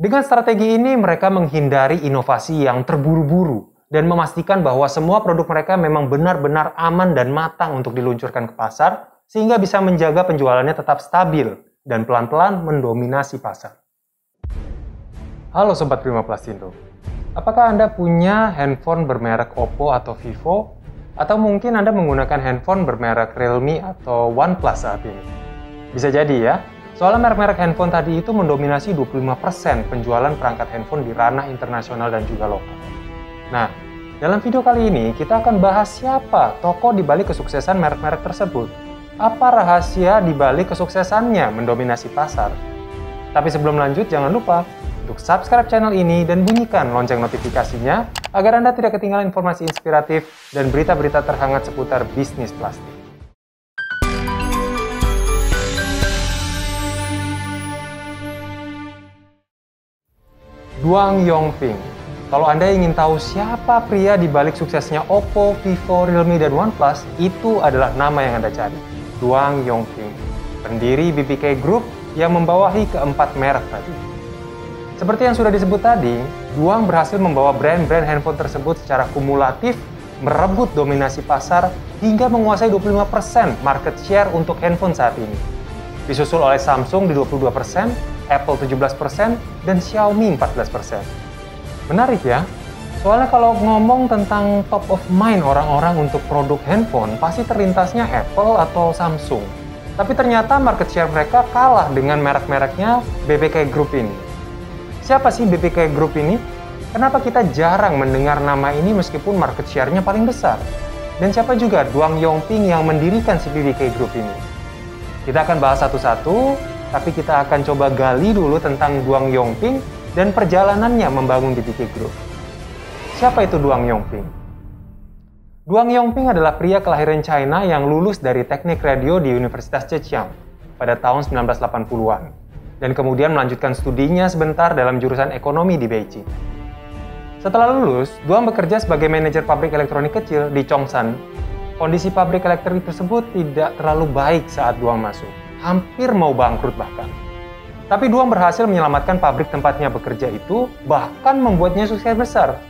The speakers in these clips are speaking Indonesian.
Dengan strategi ini, mereka menghindari inovasi yang terburu-buru dan memastikan bahwa semua produk mereka memang benar-benar aman dan matang untuk diluncurkan ke pasar, sehingga bisa menjaga penjualannya tetap stabil dan pelan-pelan mendominasi pasar. Halo Sobat Prima Plastindo, apakah Anda punya handphone bermerek Oppo atau Vivo? Atau mungkin Anda menggunakan handphone bermerek Realme atau OnePlus saat ini? Bisa jadi ya, soalnya merek-merek handphone tadi itu mendominasi 25% penjualan perangkat handphone di ranah internasional dan juga lokal. Nah, dalam video kali ini kita akan bahas siapa tokoh di balik kesuksesan merek-merek tersebut. Apa rahasia di balik kesuksesannya mendominasi pasar? Tapi sebelum lanjut, jangan lupa untuk subscribe channel ini dan bunyikan lonceng notifikasinya agar Anda tidak ketinggalan informasi inspiratif dan berita-berita terhangat seputar bisnis plastik. Duang Yongping. Kalau Anda ingin tahu siapa pria di balik suksesnya Oppo, Vivo, Realme, dan OnePlus, itu adalah nama yang Anda cari. Duang Yongping, pendiri BBK Group yang membawahi keempat merek tadi. Seperti yang sudah disebut tadi, Duang berhasil membawa brand-brand handphone tersebut secara kumulatif merebut dominasi pasar hingga menguasai 25% market share untuk handphone saat ini. Disusul oleh Samsung di 22%, Apple 17%, dan Xiaomi 14%. Menarik ya, soalnya kalau ngomong tentang top of mind orang-orang untuk produk handphone, pasti terlintasnya Apple atau Samsung. Tapi ternyata market share mereka kalah dengan merek-mereknya BBK Group ini. Siapa sih BBK Group ini? Kenapa kita jarang mendengar nama ini meskipun market share-nya paling besar? Dan siapa juga Duang Yongping yang mendirikan si BBK Group ini? Kita akan bahas satu-satu, tapi kita akan coba gali dulu tentang Duang Yongping dan perjalanannya membangun BBK Group. Siapa itu Duang Yongping? Duang Yongping adalah pria kelahiran China yang lulus dari teknik radio di Universitas Zhejiang pada tahun 1980-an. Dan kemudian melanjutkan studinya sebentar dalam jurusan ekonomi di Beijing. Setelah lulus, Duang bekerja sebagai manajer pabrik elektronik kecil di Chongsan. Kondisi pabrik elektronik tersebut tidak terlalu baik saat Duang masuk, hampir mau bangkrut bahkan. Tapi Duang berhasil menyelamatkan pabrik tempatnya bekerja itu, bahkan membuatnya sukses besar.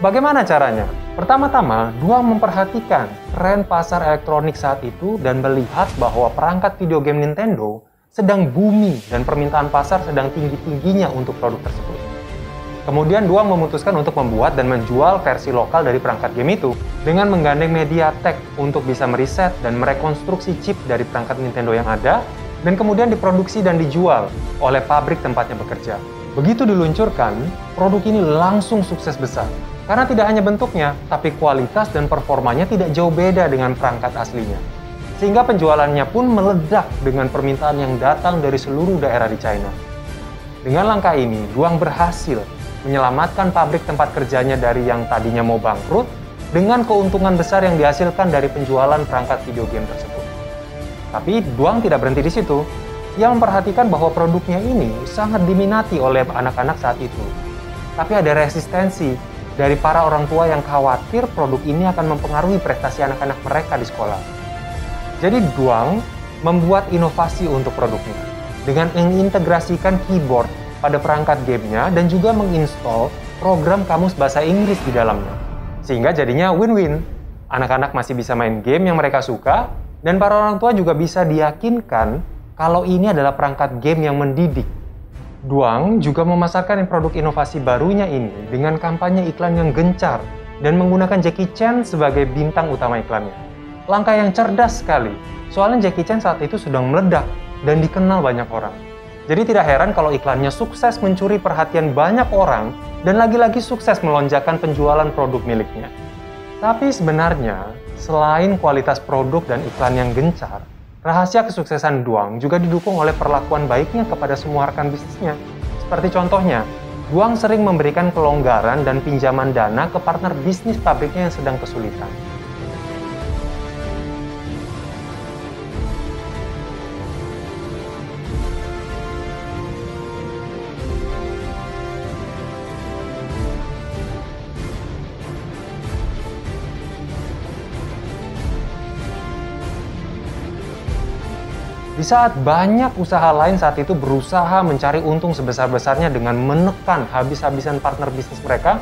Bagaimana caranya? Pertama-tama, Duang memperhatikan tren pasar elektronik saat itu dan melihat bahwa perangkat video game Nintendo sedang booming dan permintaan pasar sedang tinggi-tingginya untuk produk tersebut. Kemudian Duang memutuskan untuk membuat dan menjual versi lokal dari perangkat game itu dengan menggandeng MediaTek untuk bisa meriset dan merekonstruksi chip dari perangkat Nintendo yang ada dan kemudian diproduksi dan dijual oleh pabrik tempatnya bekerja. Begitu diluncurkan, produk ini langsung sukses besar. Karena tidak hanya bentuknya, tapi kualitas dan performanya tidak jauh beda dengan perangkat aslinya. Sehingga penjualannya pun meledak dengan permintaan yang datang dari seluruh daerah di China. Dengan langkah ini, Duang berhasil menyelamatkan pabrik tempat kerjanya dari yang tadinya mau bangkrut dengan keuntungan besar yang dihasilkan dari penjualan perangkat video game tersebut. Tapi Duang tidak berhenti di situ. Ia memperhatikan bahwa produknya ini sangat diminati oleh anak-anak saat itu. Tapi ada resistensi dari para orang tua yang khawatir produk ini akan mempengaruhi prestasi anak-anak mereka di sekolah. Jadi Duang membuat inovasi untuk produknya dengan mengintegrasikan keyboard pada perangkat gamenya dan juga menginstall program kamus bahasa Inggris di dalamnya. Sehingga jadinya win-win. Anak-anak masih bisa main game yang mereka suka dan para orang tua juga bisa diyakinkan kalau ini adalah perangkat game yang mendidik. Duang juga memasarkan produk inovasi barunya ini dengan kampanye iklan yang gencar dan menggunakan Jackie Chan sebagai bintang utama iklannya. Langkah yang cerdas sekali, soalnya Jackie Chan saat itu sedang meledak dan dikenal banyak orang. Jadi tidak heran kalau iklannya sukses mencuri perhatian banyak orang dan lagi-lagi sukses melonjakkan penjualan produk miliknya. Tapi sebenarnya, selain kualitas produk dan iklan yang gencar, rahasia kesuksesan Duang juga didukung oleh perlakuan baiknya kepada semua rekan bisnisnya. Seperti contohnya, Duang sering memberikan kelonggaran dan pinjaman dana ke partner bisnis pabriknya yang sedang kesulitan. Di saat banyak usaha lain saat itu berusaha mencari untung sebesar-besarnya dengan menekan habis-habisan partner bisnis mereka,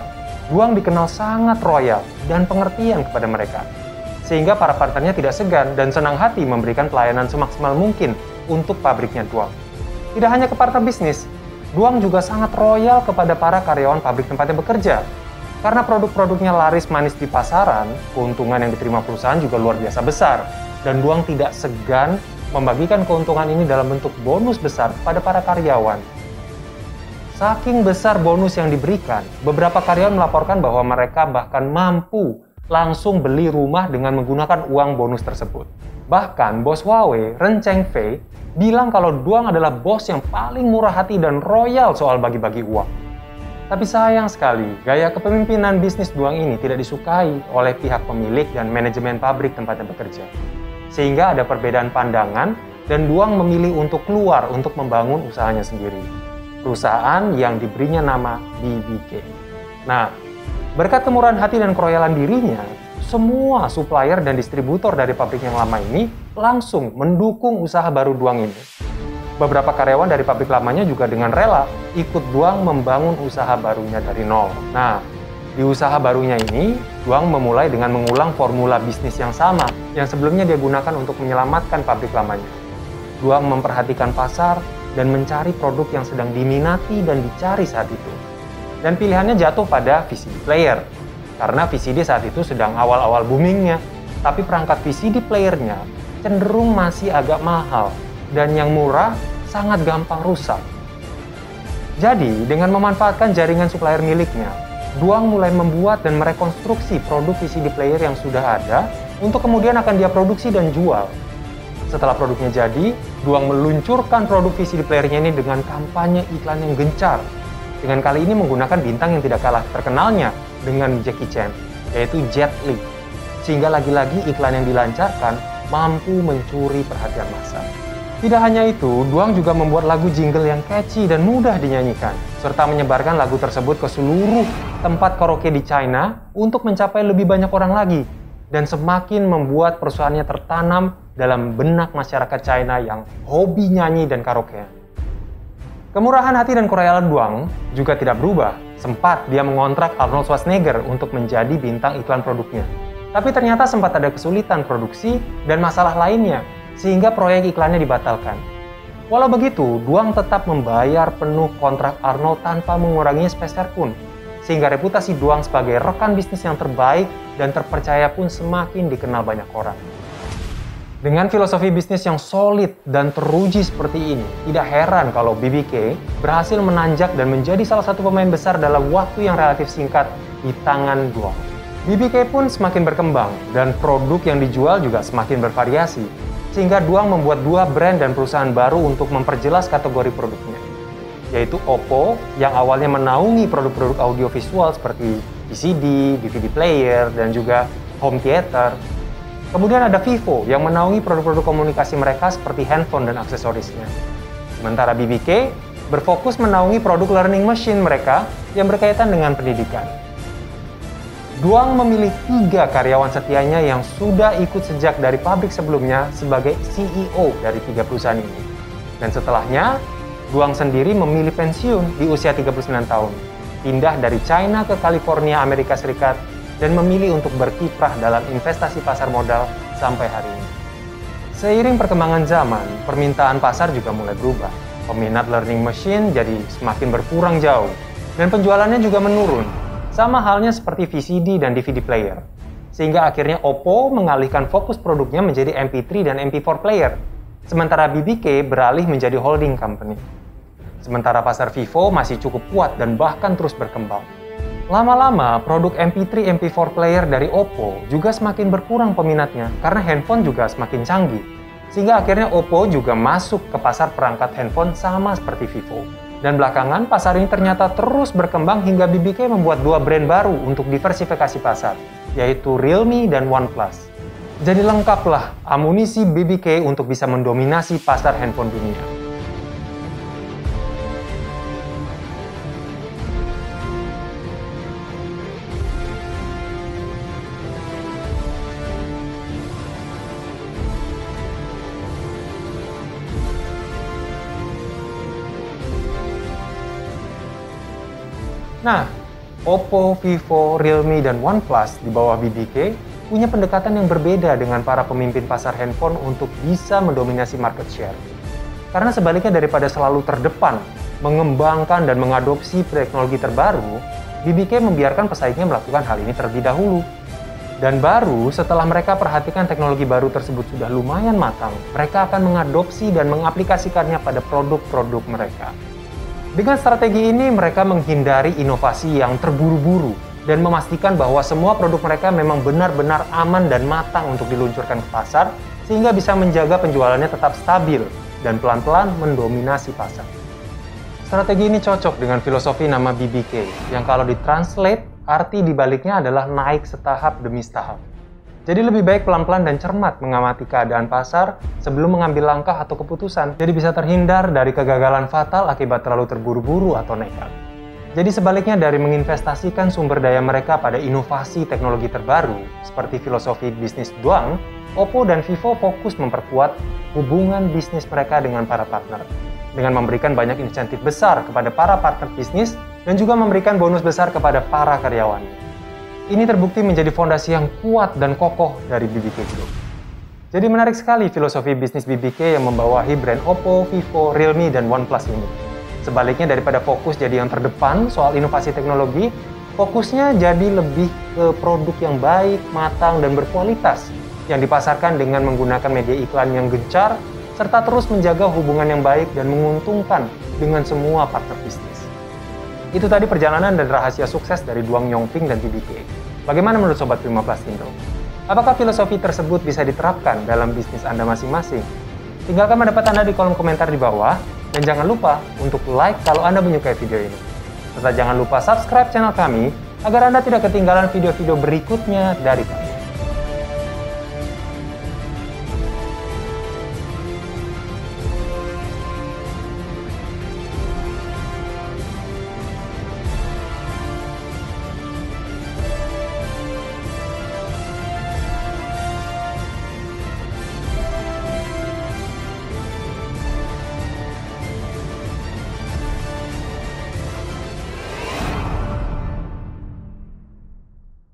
Duang dikenal sangat royal dan pengertian kepada mereka. Sehingga para partnernya tidak segan dan senang hati memberikan pelayanan semaksimal mungkin untuk pabriknya Duang. Tidak hanya ke partner bisnis, Duang juga sangat royal kepada para karyawan pabrik tempatnya bekerja. Karena produk-produknya laris manis di pasaran, keuntungan yang diterima perusahaan juga luar biasa besar. Dan Duang tidak segan membagikan keuntungan ini dalam bentuk bonus besar pada para karyawan. Saking besar bonus yang diberikan, beberapa karyawan melaporkan bahwa mereka bahkan mampu langsung beli rumah dengan menggunakan uang bonus tersebut. Bahkan bos Huawei, Ren Chengfei, bilang kalau Duang adalah bos yang paling murah hati dan royal soal bagi-bagi uang. Tapi sayang sekali, gaya kepemimpinan bisnis Duang ini tidak disukai oleh pihak pemilik dan manajemen pabrik tempatnya bekerja. Sehingga ada perbedaan pandangan dan Duang memilih untuk keluar untuk membangun usahanya sendiri. Perusahaan yang diberinya nama BBK. Nah, berkat kemurahan hati dan keroyalan dirinya, semua supplier dan distributor dari pabrik yang lama ini langsung mendukung usaha baru Duang ini. Beberapa karyawan dari pabrik lamanya juga dengan rela ikut Duang membangun usaha barunya dari nol. Nah, di usaha barunya ini, Duang memulai dengan mengulang formula bisnis yang sama yang sebelumnya dia gunakan untuk menyelamatkan pabrik lamanya. Duang memperhatikan pasar dan mencari produk yang sedang diminati dan dicari saat itu. Dan pilihannya jatuh pada VCD player. Karena VCD saat itu sedang awal-awal boomingnya, tapi perangkat VCD playernya cenderung masih agak mahal dan yang murah sangat gampang rusak. Jadi, dengan memanfaatkan jaringan supplier miliknya, Duang mulai membuat dan merekonstruksi produk VCD player yang sudah ada untuk kemudian akan dia produksi dan jual. Setelah produknya jadi, Duang meluncurkan produk VCD playernya ini dengan kampanye iklan yang gencar. Dengan kali ini menggunakan bintang yang tidak kalah terkenalnya dengan Jackie Chan, yaitu Jet Li. Sehingga lagi-lagi iklan yang dilancarkan mampu mencuri perhatian massa. Tidak hanya itu, Duang juga membuat lagu jingle yang catchy dan mudah dinyanyikan, serta menyebarkan lagu tersebut ke seluruh tempat karaoke di China untuk mencapai lebih banyak orang lagi, dan semakin membuat perusahaannya tertanam dalam benak masyarakat China yang hobi nyanyi dan karaoke. Kemurahan hati dan keroyalan Duang juga tidak berubah. Sempat dia mengontrak Arnold Schwarzenegger untuk menjadi bintang iklan produknya. Tapi ternyata sempat ada kesulitan produksi dan masalah lainnya, sehingga proyek iklannya dibatalkan. Walau begitu, Duang tetap membayar penuh kontrak Arnold tanpa mengurangi sepeser pun, sehingga reputasi Duang sebagai rekan bisnis yang terbaik dan terpercaya pun semakin dikenal banyak orang. Dengan filosofi bisnis yang solid dan teruji seperti ini, tidak heran kalau BBK berhasil menanjak dan menjadi salah satu pemain besar dalam waktu yang relatif singkat di tangan Duang. BBK pun semakin berkembang dan produk yang dijual juga semakin bervariasi, sehingga Duang membuat dua brand dan perusahaan baru untuk memperjelas kategori produknya, yaitu Oppo yang awalnya menaungi produk-produk audiovisual seperti VCD, DVD player, dan juga home theater. Kemudian ada Vivo yang menaungi produk-produk komunikasi mereka seperti handphone dan aksesorisnya. Sementara BBK berfokus menaungi produk learning machine mereka yang berkaitan dengan pendidikan. Duang memilih 3 karyawan setianya yang sudah ikut sejak dari pabrik sebelumnya sebagai CEO dari 3 perusahaan ini. Dan setelahnya, Duang sendiri memilih pensiun di usia 39 tahun, pindah dari China ke California, Amerika Serikat, dan memilih untuk berkiprah dalam investasi pasar modal sampai hari ini. Seiring perkembangan zaman, permintaan pasar juga mulai berubah. Peminat learning machine jadi semakin berkurang jauh, dan penjualannya juga menurun. Sama halnya seperti VCD dan DVD player. Sehingga akhirnya Oppo mengalihkan fokus produknya menjadi MP3 dan MP4 player. Sementara BBK beralih menjadi holding company. Sementara pasar Vivo masih cukup kuat dan bahkan terus berkembang. Lama-lama, produk MP3, MP4 player dari Oppo juga semakin berkurang peminatnya karena handphone juga semakin canggih. Sehingga akhirnya Oppo juga masuk ke pasar perangkat handphone sama seperti Vivo. Dan belakangan, pasar ini ternyata terus berkembang hingga BBK membuat 2 brand baru untuk diversifikasi pasar, yaitu Realme dan OnePlus. Jadi lengkaplah amunisi BBK untuk bisa mendominasi pasar handphone dunia. Nah, Oppo, Vivo, Realme, dan OnePlus di bawah BBK punya pendekatan yang berbeda dengan para pemimpin pasar handphone untuk bisa mendominasi market share. Karena sebaliknya daripada selalu terdepan, mengembangkan dan mengadopsi teknologi terbaru, BBK membiarkan pesaingnya melakukan hal ini terlebih dahulu. Dan baru setelah mereka perhatikan teknologi baru tersebut sudah lumayan matang, mereka akan mengadopsi dan mengaplikasikannya pada produk-produk mereka. Dengan strategi ini, mereka menghindari inovasi yang terburu-buru dan memastikan bahwa semua produk mereka memang benar-benar aman dan matang untuk diluncurkan ke pasar, sehingga bisa menjaga penjualannya tetap stabil dan pelan-pelan mendominasi pasar. Strategi ini cocok dengan filosofi nama BBK, yang kalau ditranslate, arti dibaliknya adalah naik setahap demi setahap. Jadi lebih baik pelan-pelan dan cermat mengamati keadaan pasar sebelum mengambil langkah atau keputusan, jadi bisa terhindar dari kegagalan fatal akibat terlalu terburu-buru atau nekat. Jadi sebaliknya dari menginvestasikan sumber daya mereka pada inovasi teknologi terbaru, seperti filosofi bisnis Doang, Oppo dan Vivo fokus memperkuat hubungan bisnis mereka dengan para partner, dengan memberikan banyak insentif besar kepada para partner bisnis dan juga memberikan bonus besar kepada para karyawannya. Ini terbukti menjadi fondasi yang kuat dan kokoh dari BBK Group. Jadi menarik sekali filosofi bisnis BBK yang membawahi brand Oppo, Vivo, Realme, dan OnePlus ini. Sebaliknya daripada fokus jadi yang terdepan soal inovasi teknologi, fokusnya jadi lebih ke produk yang baik, matang, dan berkualitas yang dipasarkan dengan menggunakan media iklan yang gencar, serta terus menjaga hubungan yang baik dan menguntungkan dengan semua partner bisnis. Itu tadi perjalanan dan rahasia sukses dari Duang Yongping dan BBK. Bagaimana menurut Sobat Prima Plastindo? Apakah filosofi tersebut bisa diterapkan dalam bisnis Anda masing-masing? Tinggalkan pendapat Anda di kolom komentar di bawah, dan jangan lupa untuk like kalau Anda menyukai video ini. Serta jangan lupa subscribe channel kami agar Anda tidak ketinggalan video-video berikutnya dari kami.